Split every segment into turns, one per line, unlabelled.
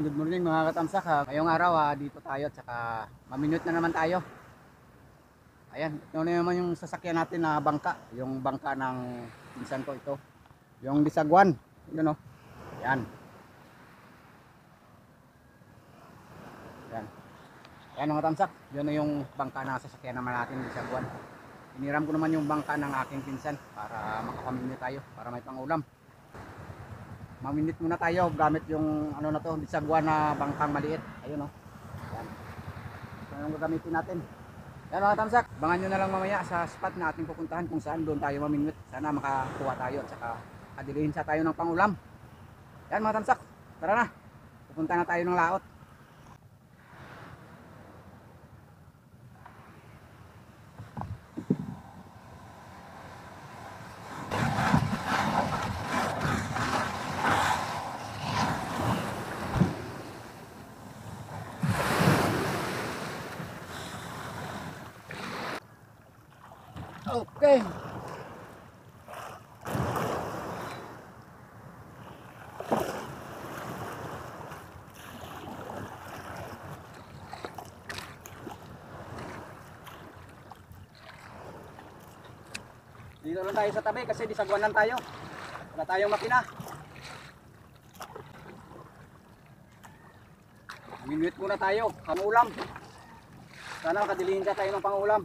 good morning mga katamsak. Ngayong araw dito tayo at saka maminute na naman tayo. Ayan, ito na naman yung sasakyan natin na bangka. Yung bangka ng pinsan ko ito. Yung Disagwan. Yun o. Ayan. Ayan. Ayan mga katamsak. Yun na yung bangka na sasakyan naman natin Disagwan. Iniram ko naman yung bangka ng aking pinsan para makapamili tayo. Para may pangulam. Maminit muna tayo gamit yung ano na to, Disagwan na bangkang maliit. Ayun o. Yan. Ito yung gagamitin natin. Yan mga tamsak, abangan nyo na lang mamaya sa spot na ating pupuntahan kung saan doon tayo maminit. Sana makakuha tayo at saka kadilihin sa tayo ng pangulam. Yan mga tamsak, tara na. Pupunta na tayo ng laot. Okay. Dito lang tayo sa tabi kasi Disagwan lang tayo. Wala tayong makina. Minuit muna tayo, pangulam. Sana makadilihin sa tayo ng pangulam.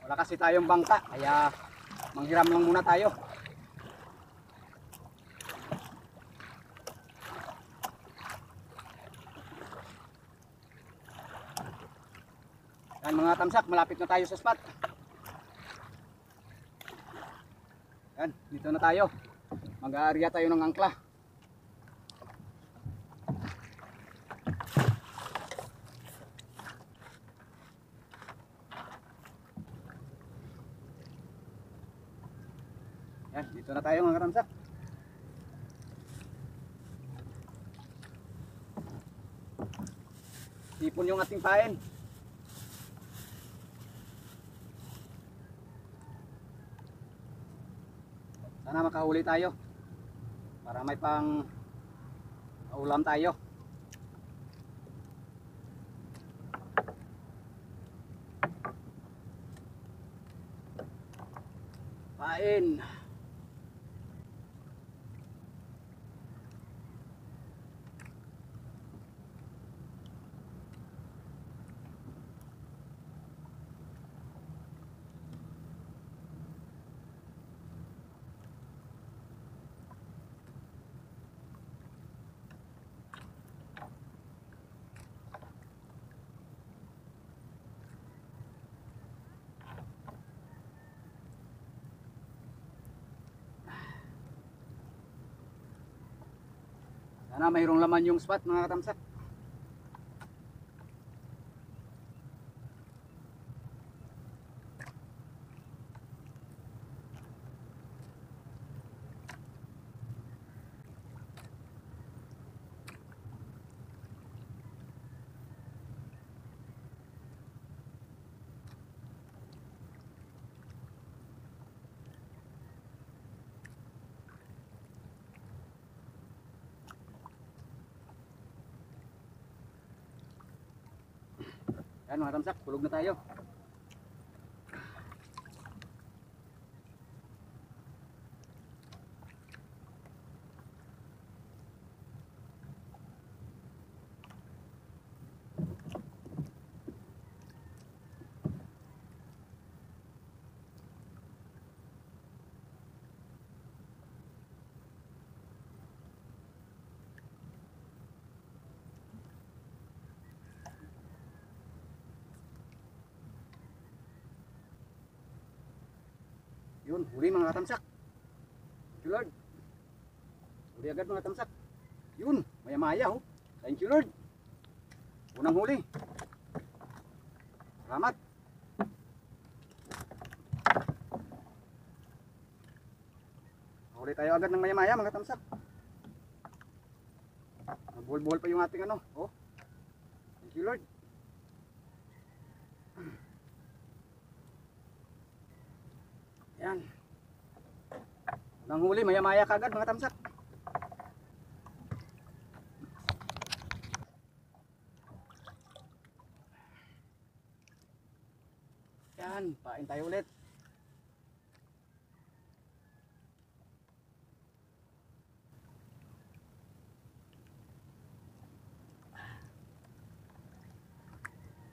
Wala kasi tayong bangka, kaya manghiram lang muna tayo. Yan mga tamsak, malapit na tayo sa spot. Yan, dito na tayo. Mag-aarya tayo ng angkla. Yan, dito na tayo mga katamsak. Sipon yung ating pain. Sana makahuli tayo para may pang ulam tayo. Pain. Sana mayroong laman yung spot mga katamsak. Yan mga tamsak, tulog na tayo. Yun, huli mga katamsak. Thank you Lord. Huli agad mga katamsak. Yun, maya maya oh. Thank you Lord. Unang huli. Salamat. Huli tayo agad ng maya-maya mga tamsak. Buhol-buhol pa yung ating ano. Oh. Thank you Lord. Yan. Nang huli, maya-maya kagad mga tamsak. Yan, pain tayo ulit.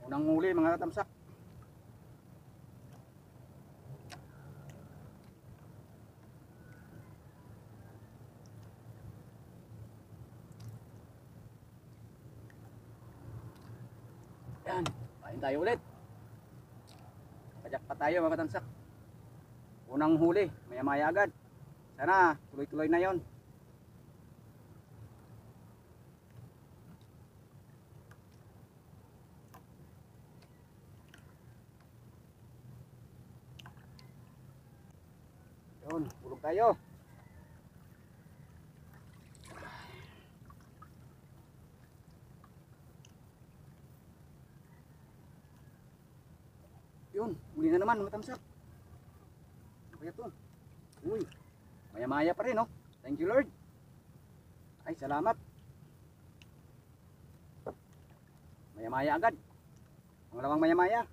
Unang huli mga tamsak. Yan, pain tayo ulit. Pajak pa tayo mga tamsak. Unang huli, maya-maya agad. Sana tuloy-tuloy na yon. Yun, hulog tayo. Yun, huli na naman mga tamsak. Kaya to. Uy, maya-maya pa rin, oh. Thank you Lord. Ay, salamat. Maya-maya agad. Pangalawang maya-maya.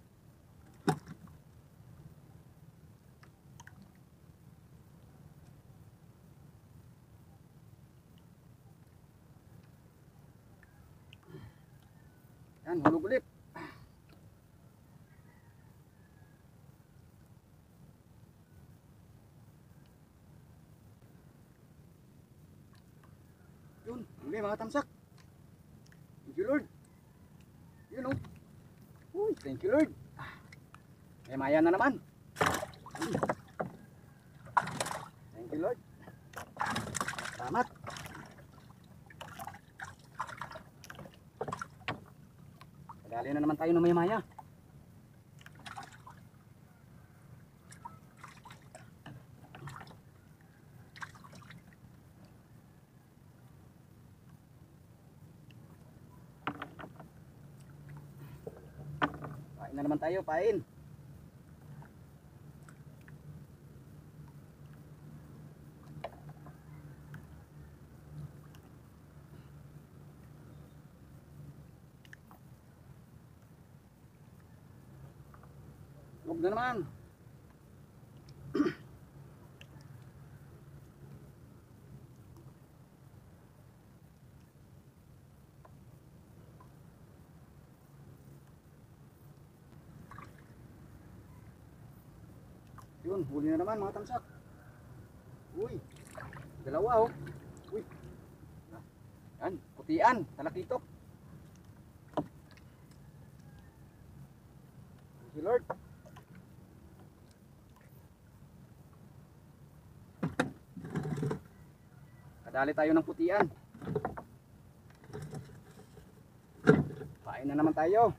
Yan, hulog ulit. Yun, huli mga tamsak. Thank you Lord. Yun, oh. Uy, thank you Lord. Maya-maya na naman. Thank you Lord. Salamat. Padali na naman tayo ng maya-maya. Pain na naman tayo, pain. Huwag na naman. Yun, huli na naman mga tamsak. Uy, dalawa, oh. Uy, yan, putian, talakitok. Thank you Lord. Kadali tayo ng putian. Pain na naman tayo.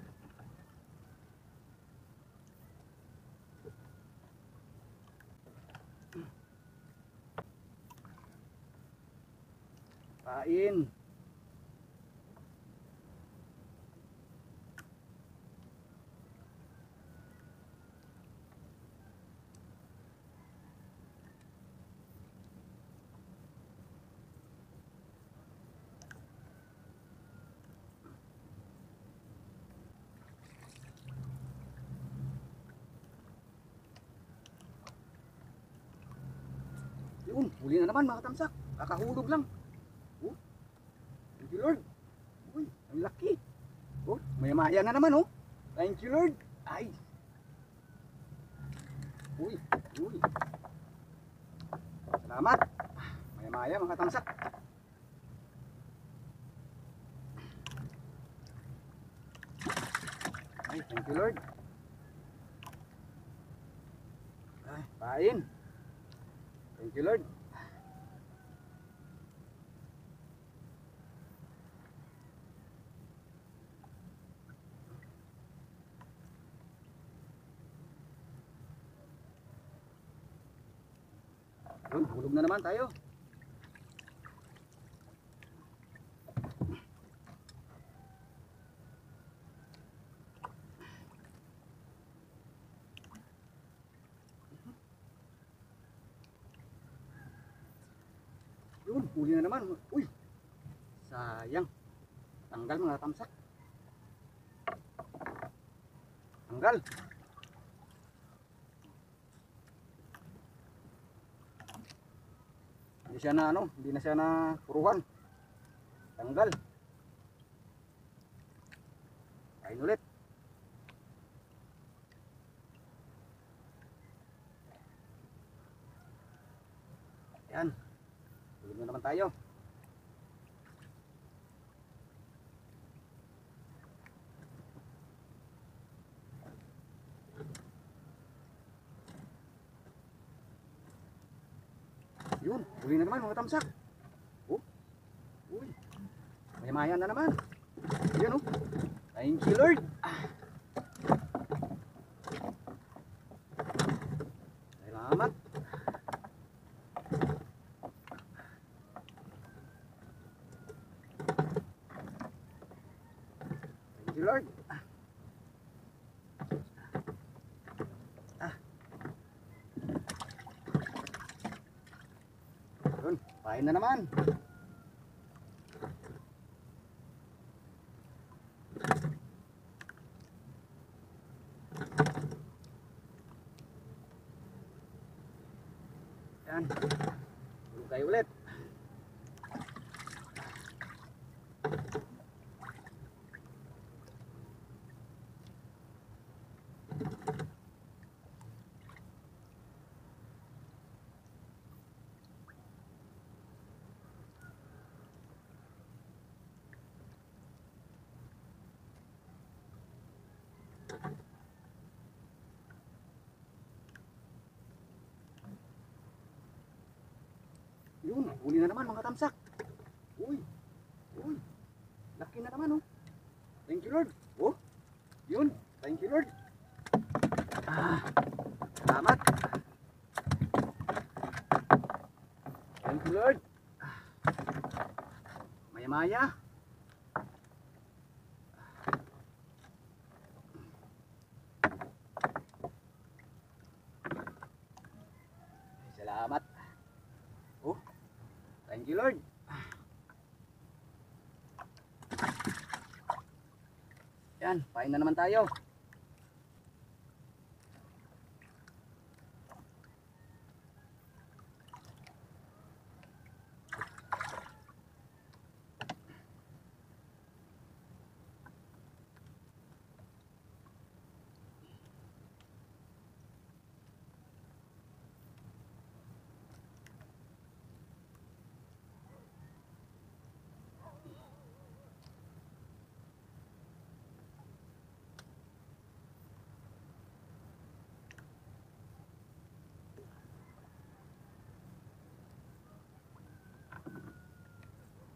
Pain. Yun, huli na naman mga tamsak. Kakahulog lang. Oh, thank you Lord. Uy, ang laki. Oh, maya-maya na naman, oh. Thank you Lord. Ay. Uy, uy. Salamat. Maya-maya mga tamsak. Ay, thank you Lord. Ay, pain. Thank you Lord. Yun, hulog na naman tayo. Yun, huli na naman. Uy, sayang. Tanggal mga tamsak. Tanggal. Hindi siya na ano, hindi na siya na puruhan. Tanggal. Kain ulit. Yan. Tulog na naman tayo. Yun, huli na naman mga tamsak. Oh. Uy. May mayan na naman. Yan oh. Thank you Lord. Salamat. Thank you Lord. Yun, pain na naman. Yan. Tulog tayo ulit. Yun, huli na naman mga tamsak. Uy, uy, laki na naman oh. Thank you Lord. Oh, yun, thank you Lord. Salamat. Thank you Lord. Maya-maya. Salamat. Oh, thank you Lord. Yan, pain na naman tayo.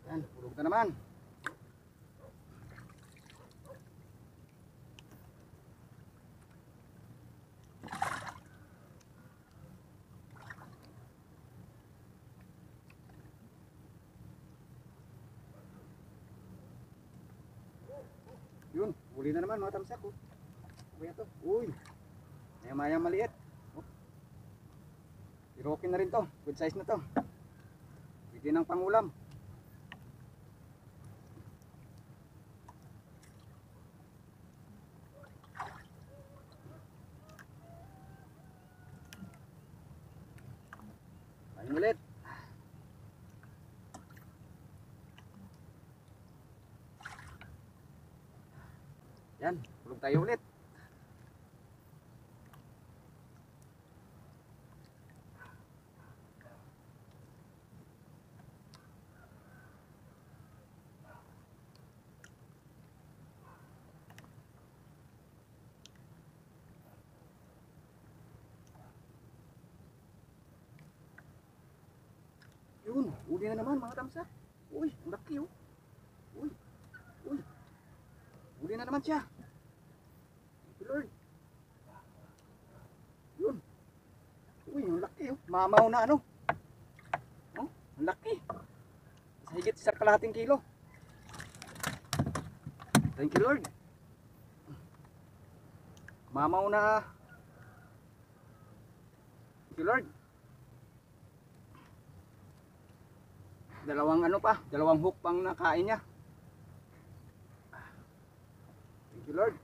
Yan, hulog na naman. Yun, huli na naman mga tamsak oh. Kaya to, uy. Maya-maya maliit. Oh. Pero okay na rin to, good size na to. Pwede ng pangulam. Kain ulit. Yan, tulog tayo ulit. Yun, uli na naman mga tamsak. Uy, ang laki oh. Uy, uy. Uli na naman siya. Thank you Lord. Yun. Uy, ang laki oh. Mamaw na ano. Higit 1.5 kilo. Thank you Lord. Mamaw na. Thank you Lord. Dalawang hook pang nakain niya. Thank you Lord.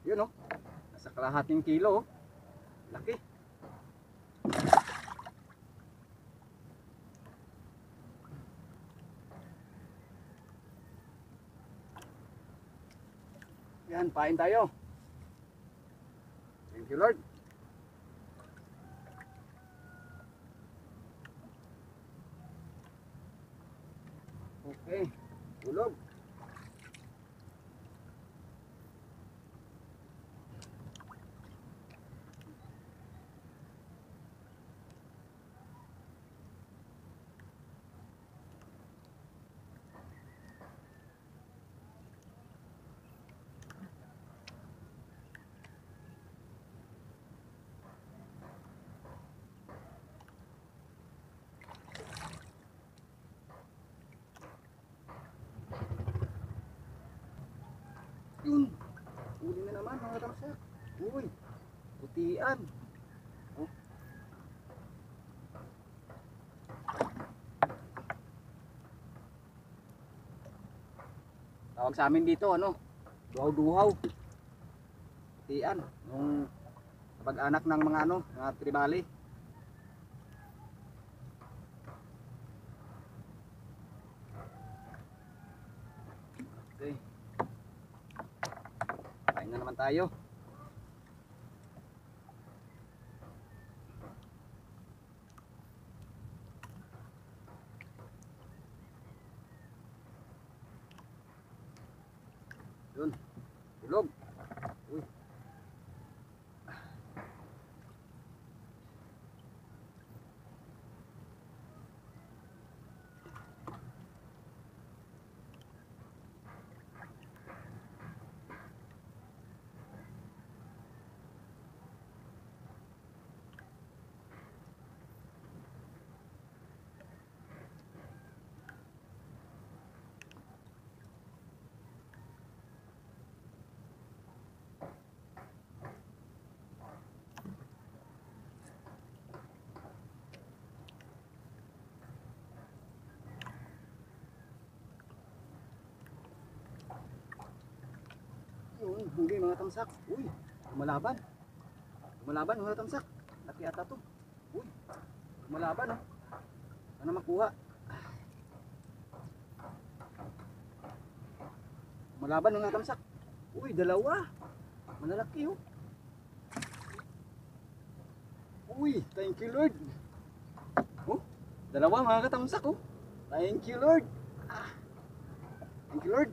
Yun oh. Nasa 1/2 kilo oh. Laki. Yan, pain tayo. Thank you Lord. Okay, tulog. Yun. Uli na naman mga tamsak. Uy. Putian. Oh. Tawag sa amin dito ano? Duhaw-duhaw. Putian. Nung kapag-anak ng mga ano, mga tribali. Okay. Kain na naman tayo. Yun. Tulog. Uy. Yun, huli mga tamsak. Uy, lumalaban. Lumalaban mga tamsak. Laki ata to. Uy, lumalaban oh. Sana makuha. Lumalaban mga tamsak. Uy, dalawa. Malalaki oh. Uy, thank you Lord. Oh, dalawa mga katamsak oh. Thank you Lord. Thank you Lord.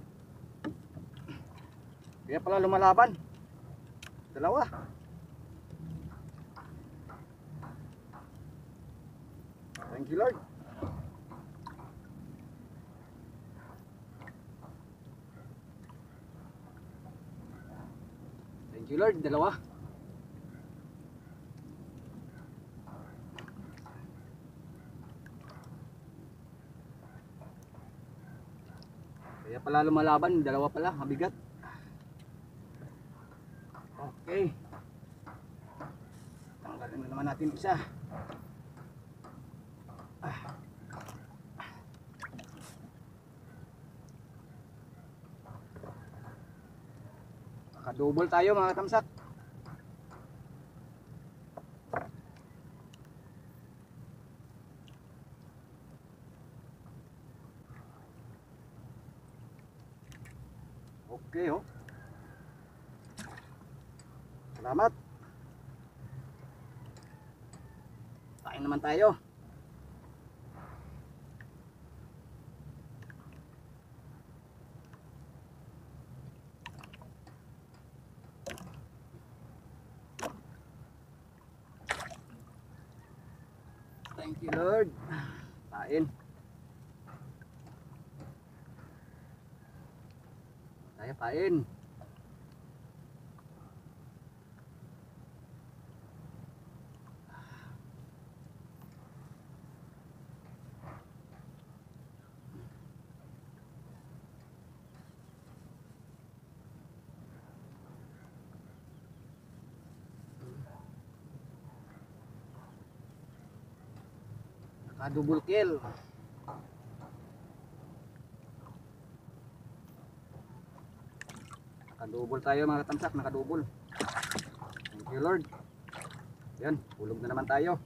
Kaya pala lumalaban. Dalawa. Thank you Lord. Thank you Lord, dalawa. Kaya pala lumalaban, dalawa pala, mabigat. Okay. Tanggalin na naman natin isa. Naka-double tayo mga tamsak. Okay oh. Salamat. Kain naman tayo. Thank you Lord. Kain. Kain. Naka-double kill. Naka-double tayo mga katamsak, naka-double. Thank you Lord. Yan, hulog na naman tayo.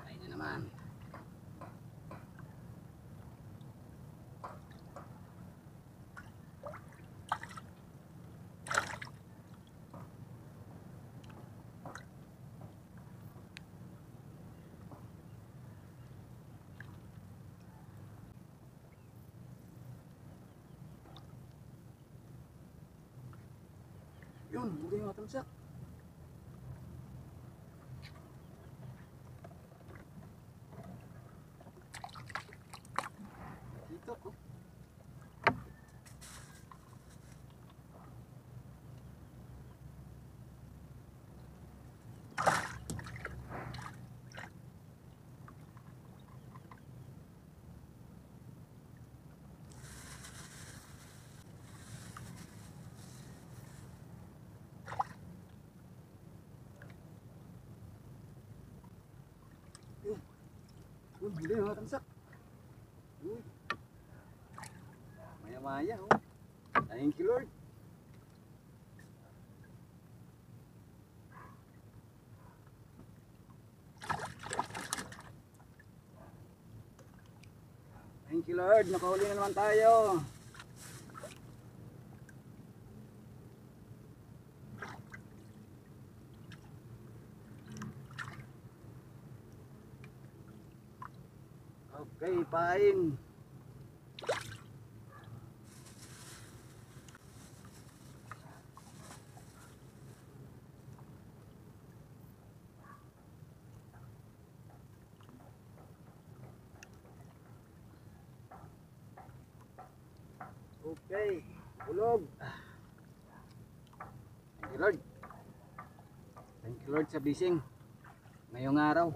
Ayun na naman. Yun, huli mga katamsak. Dito ko. Yun, huli mga katamsak. Uy. Maya-maya oh. Thank you Lord. Thank you Lord, nakahuli na naman tayo. Okay, pain. Okay, hulog. Thank you Lord. Thank you Lord sa blessing. Ngayong araw,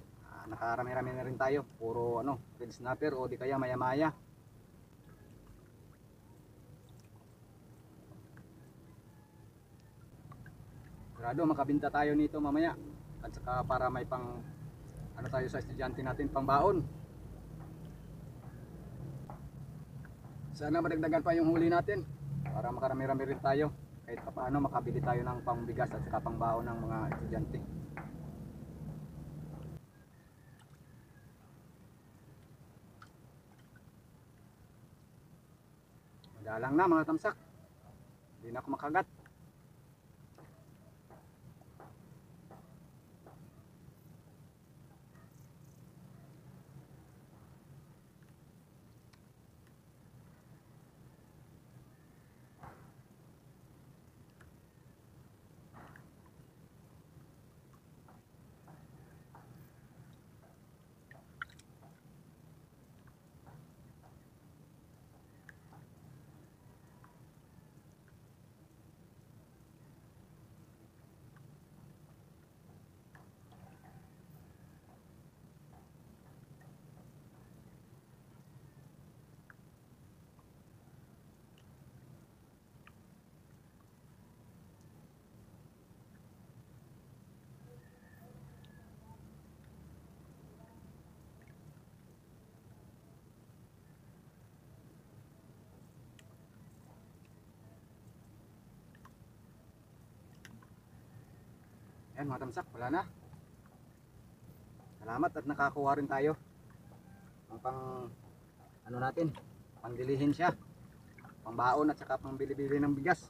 nakarami-rami na rin tayo. Puro red snapper o di kaya maya-maya. Sigurado makabinta tayo nito mamaya. At saka para may pang tayo sa estudyante natin, pang baon. Sana madagdagan pa yung huli natin para makarami-rami rin tayo. Kahit paano makabili tayo ng pangbigas at saka pang baon ng mga estudyante. Madalang na mga tamsak. Hindi na ako makagat. Yan mga tamsak, wala na. Salamat at nakakuha rin tayo ang pang ano natin, pangdilihin siya, pangbaon at saka pangbili-bili ng bigas.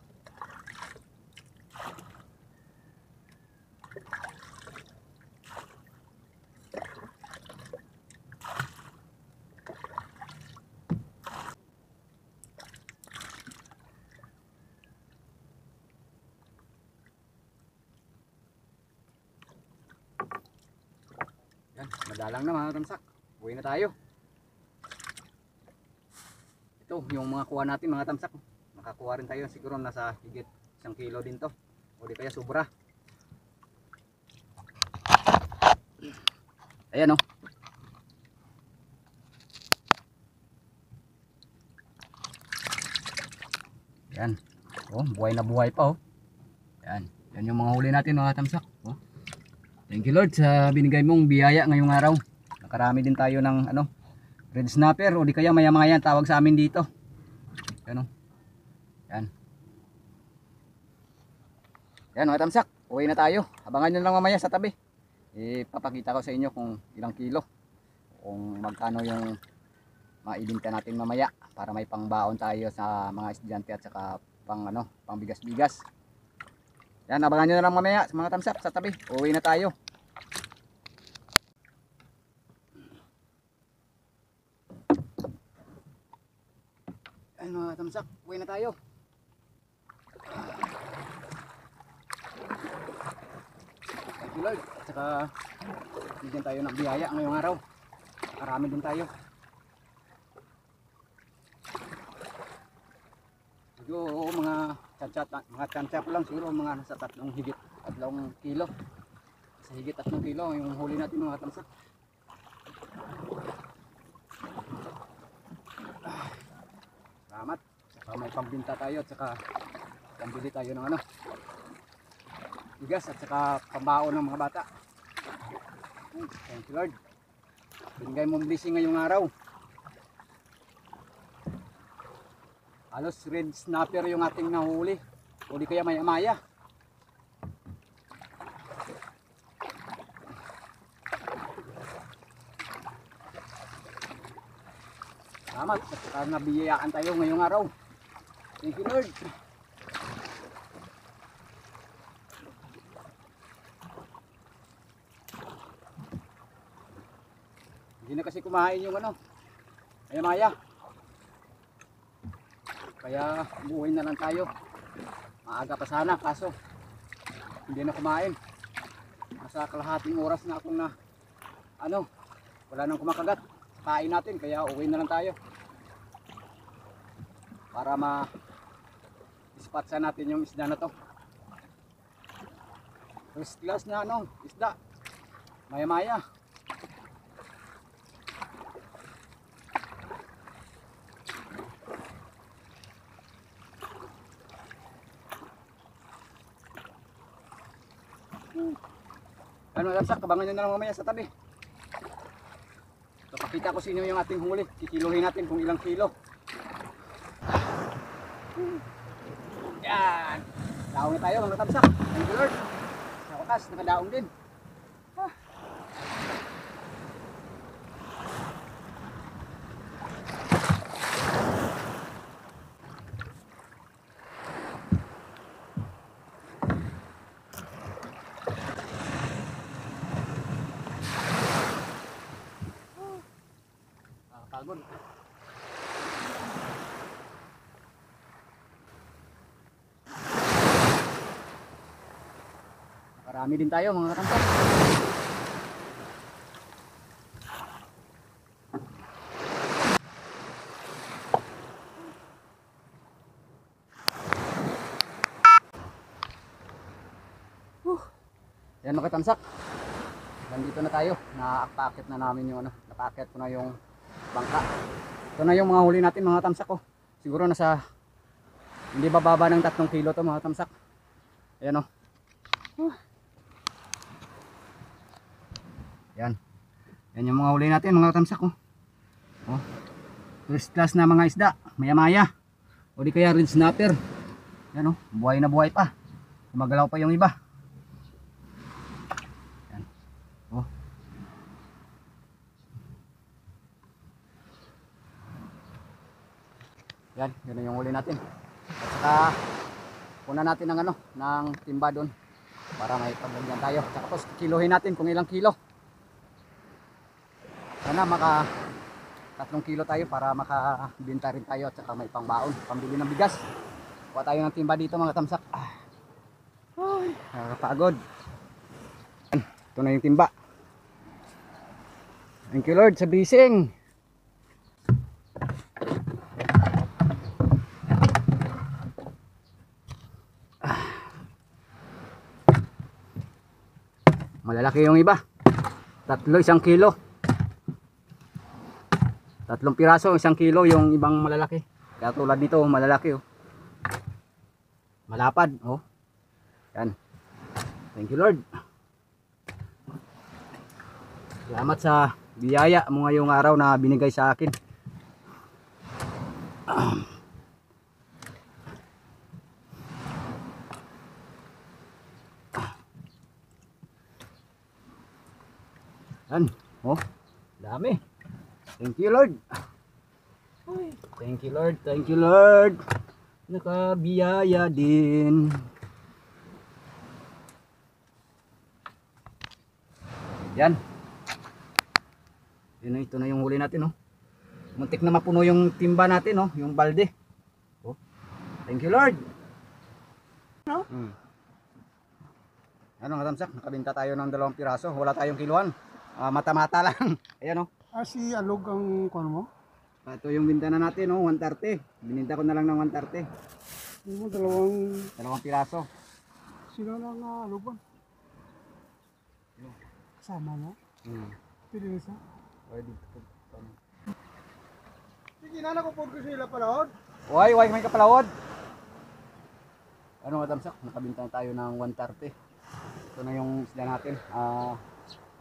Yan, madalang na mga tamsak. Uwi na tayo. Ito, yung mga kuha natin mga tamsak. Nakakuha rin tayo siguro nasa higit 1 kilo din to. O di kaya sobra. Ayan o. Yan. Oh, buhay na buhay pa oh. Yan. Yan yung mga huli natin mga tamsak. Oh. Thank you Lord sa binigay mong biyaya ngayong araw. Nakarami din tayo ng ano, red snapper o di kaya maya-maya tawag sa amin dito. Yan oh. Yan. Yan mga tamsak, uwi na tayo. Abangan nyo lang mamaya sa tabi. Ipapakita ko sa inyo kung ilang kilo, kung magkano yung maibinta natin mamaya para may pangbaon tayo sa mga estudyante at saka pang ano, pang bigas-bigas. Yan, abangan nyo na lang mamaya sa mga tamsak sa tabi. Uwi na tayo. Yan mga tamsak, uwi na tayo. Thank you Lord. At saka bigyan tayo ng biyaya ngayong araw. Marami din tayo. Siguro mga chat-chat lang siguro mga nasa 3 kilo. Sa higit 3 kilo yung huli natin mga tamsak. Salamat. Saka may pambinta tayo at saka pambili tayo ng ano, bigas at saka pambaon ng mga bata. Thank you Lord. Binigay mong blessing ngayong araw. Halos red snapper yung ating nahuli. O di kaya maya-maya. Salamat at saka nabiyayaan tayo ngayong araw. Thank you Lord. Hindi na kasi kumain yung ano, maya-maya. Kaya buhay na lang tayo. Maaga pa sana kaso hindi na kumain. Nasa kalahating oras na akong na ano, wala nang kumakagat. Kain natin kaya uwi na lang tayo. Para ma-dispatcha natin yung isda na to. First class na ano, isda. Maya-maya. Ano tamsak, kabangan nyo na lang mamaya sa tabi. So, pakita ko sa inyo yung ating huli. Kikiluhin natin kung ilang kilo. Yan. Daong na tayo mga tamsak. Thank you Lord. Sa wakas, nakadaong din. Pagod. Marami din tayo mga tamsak. Yan mga tamsak. Nandito na tayo. Naakit na namin yung ano, napakit ko na yung bangka. Ito na yung mga huli natin mga tamsak ko. Siguro nasa hindi bababa ng 3 kilo to mga tamsak. Ayan o. Yan. Yan yung mga huli natin mga tamsak ko. Oh. First class na mga isda. Maya-maya. O di kaya red snapper. Yan o. Buhay na buhay pa. Gumagalaw pa yung iba. Yan, yun na yung huli natin. At saka punan natin ng ano, ng timba doon para may paglagyan tayo. Tapos kilohin natin kung ilang kilo. Sana maka 3 kilo tayo para makabenta rin tayo at saka may pangbaon, pambili ng bigas. Kuha tayo ng timba dito mga tamsak. Ay, nakakapagod. Ito na yung timba. Thank you Lord sa blessing. Malalaki yung iba. 1 kilo. 3 piraso, 1 kilo yung ibang malalaki. Kaya tulad nito, malalaki oh. Malapad oh. Yan. Thank you Lord. Salamat sa biyaya mo ngayong araw na binigay sa akin. Yan. Oh, dami. Thank you Lord. Thank you Lord. Thank you Lord. Nakabiyaya din. Yan. Yun, ito na yung huli natin oh. Muntik na mapuno yung timba natin oh, yung balde. Oh. Thank you Lord. No? Ano nga tamsak, nakabenta tayo ng 2 piraso. Wala tayong kiluan. Mata-mata lang. Ayan oh.
Si Alog ang kuno mo?
Ito yung bintana natin oh, 130. Bininta ko na lang ng 130.
Hindi mo
2 piraso.
sila lang Alogan. Kasama mo? Pili isa?
Pwede.
Sige na, nakupod ko sila pala.
Uy, may kapalawod. Ano nga tamsak, nakabinta tayo ng 130. Ito na yung sila natin.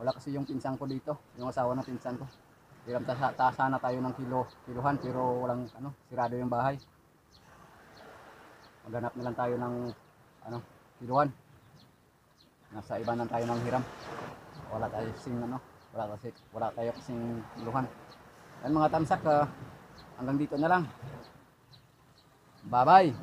Wala kasi yung pinsan ko dito, yung asawa ng pinsan ko. Hiram sana tayo ng kiluhan pero walang ano, sirado yung bahay. Maghanap na lang tayo ng ano, kiluhan. Nasa iba na tayo ng hiram. Wala tayo kasing ano, wala tayo kasing kiluhan. Yan mga tamsak, hanggang dito na lang. Bye bye.